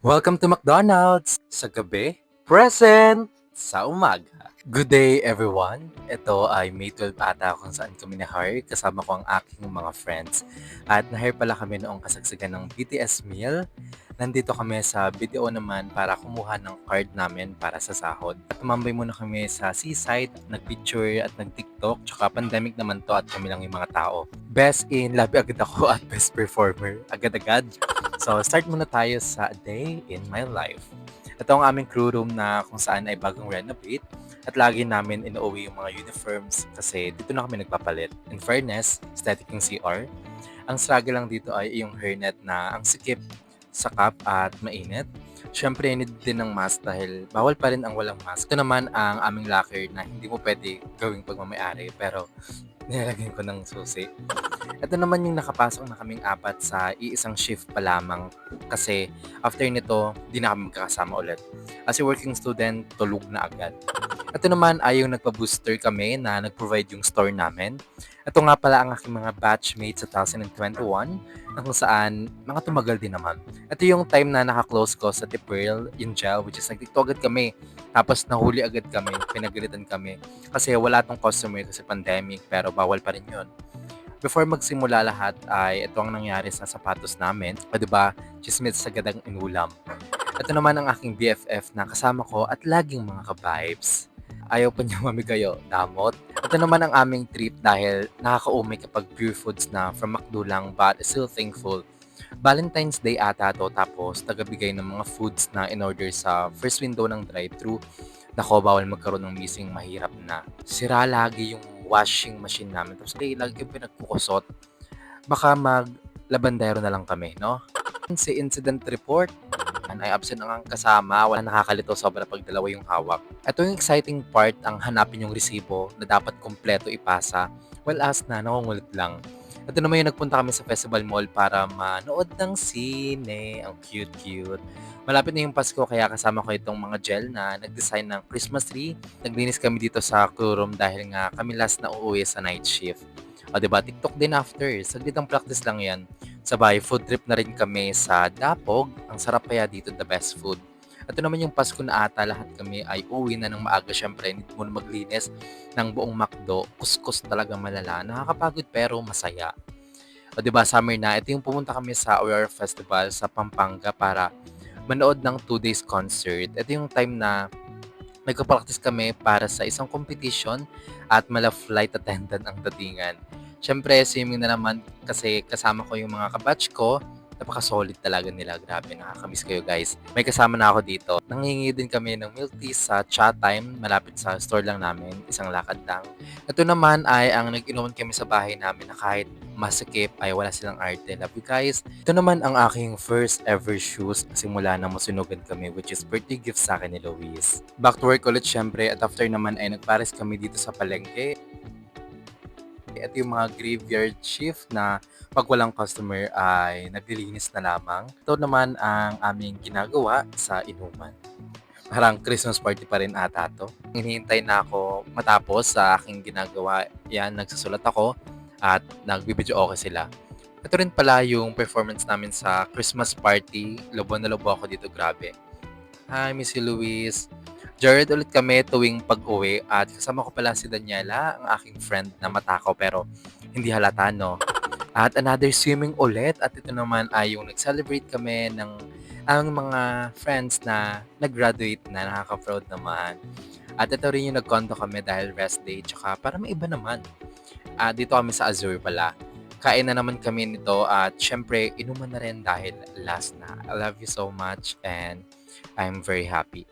Welcome to McDonald's! Sa gabi, present! Sa umaga. Good day everyone! Ito ay May 12 ata kung saan kami na-hire kasama ko ang aking mga friends. At na-hire pala kami noong kasagsagan ng BTS meal. Nandito kami sa BDO naman para kumuha ng card namin para sa sahod. At tumambay muna kami sa seaside, nag-picture at nag-tiktok. Tsaka pandemic naman to at kami lang yung mga tao. Best in labi agad ako at best performer agad-agad. So, start muna tayo sa A Day in My Life. Ito ang aming crew room na kung saan ay bagong renovate at lagi namin inuuwi yung mga uniforms kasi dito na kami nagpapalit. In fairness, aesthetic yung CR. Ang struggle lang dito ay yung hairnet na ang sikip, sakap at mainit. Siyempre, need din ng mask dahil bawal pa rin ang walang mask. Ito naman ang aming locker na hindi mo pwede gawing pagmamayari pero nilalagyan ko ng susi. Ito naman yung nakapasok na kaming apat sa iisang shift pa lamang kasi after nito, di na kami magkakasama ulit. As a working student, tulog na agad. Ito naman ay yung nagpa-booster kami na nag-provide yung store namin. Ito nga pala ang aking mga batchmates sa 2021 na kung saan mga tumagal din naman. Ito yung time na naka-close ko sa Tipril, yung gel, which is nagtikto agad kami. Tapos nahuli agad kami, pinagalitan kami. Kasi wala tong customer kasi pandemic pero bawal pa rin yun. Before magsimula lahat ay ito ang nangyari sa sapatos namin. O diba, chismis agad ang inulam. Ito naman ang aking BFF na kasama ko at laging mga ka-vibes. Ayaw pa niya mamigayo, damot. Ito naman ang aming trip dahil nakakaumay kapag pure foods na from McDo lang but still thankful. Valentine's Day ata to tapos tagabigay ng mga foods na in-order sa first window ng drive-thru. Nako, bawal magkaroon ng missing, mahirap na. Sira lagi yung washing machine namin. Tapos lagi yung pinagkukusot. Baka maglabandero na lang kami, no? Si incident report, ay absent ang kasama, wala nakakalito sobra pag dalawa yung hawak. Ito yung exciting part, ang hanapin yung resibo na dapat kompleto ipasa. Well, as na, nakungulit lang. Ito naman yung nagpunta kami sa Festival Mall para manood ng sine. Ang cute-cute. Malapit na yung Pasko kaya kasama ko itong mga gel na nag-design ng Christmas tree. Naglinis kami dito sa crew room dahil nga kami last na uuwi sa night shift. O diba, TikTok din after. Saglit ang practice lang yan. Sabay, food trip na rin kami sa Dapog. Ang sarap kaya dito, the best food. Ito naman yung Pasko na ata, lahat kami ay uwi na ng maaga. Siyempre, need mo na maglinis ng buong McDo. Kuskus talaga malala. Nakakapagod pero masaya. O diba, summer na. Ito yung pumunta kami sa Aurora Festival sa Pampanga para manood ng 2 days concert. Ito yung time na nagpa-practice kami para sa isang competition at mala flight attendant ang datingan. Siyempre, swimming na naman kasi kasama ko yung mga kabatch ko. Napaka-solid talaga nila. Grabe, nakakamiss kayo guys. May kasama na ako dito. Nangingi din kami ng milk tea sa chat time. Malapit sa store lang namin. Isang lakad lang. Ito naman ay ang nag-inuman kami sa bahay namin na kahit masikip ay wala silang arte. Love you guys. Ito naman ang aking first ever shoes simula na masunugan kami, which is birthday gift sa akin ni Luis. Back to work ulit syempre at after naman ay nagpares kami dito sa palengke. Ito yung mga graveyard shift na pag walang customer ay naglilinis na lamang. Ito naman ang aming ginagawa sa inuman. Parang Christmas party pa rin ata to. Hinihintay na ako matapos sa aking ginagawa. Yan, nagsusulat ako at nagbibideo okay sila. Ito rin pala yung performance namin sa Christmas party. Lobo na lobo ako dito, grabe. Hi, Miss Luis. Jared ulit kami tuwing pag-uwi at kasama ko pala si Daniela, ang aking friend na matakaw pero hindi halata, no? At another swimming ulit at ito naman ay yung nag-celebrate kami ng ang mga friends na nag-graduate na, nakaka-proud naman. At ito rin yung nag-condo kami dahil rest day tsaka para may iba naman. Dito kami sa Azure pala. Kain na naman kami nito at syempre inuman na rin dahil last na. I love you so much and I'm very happy.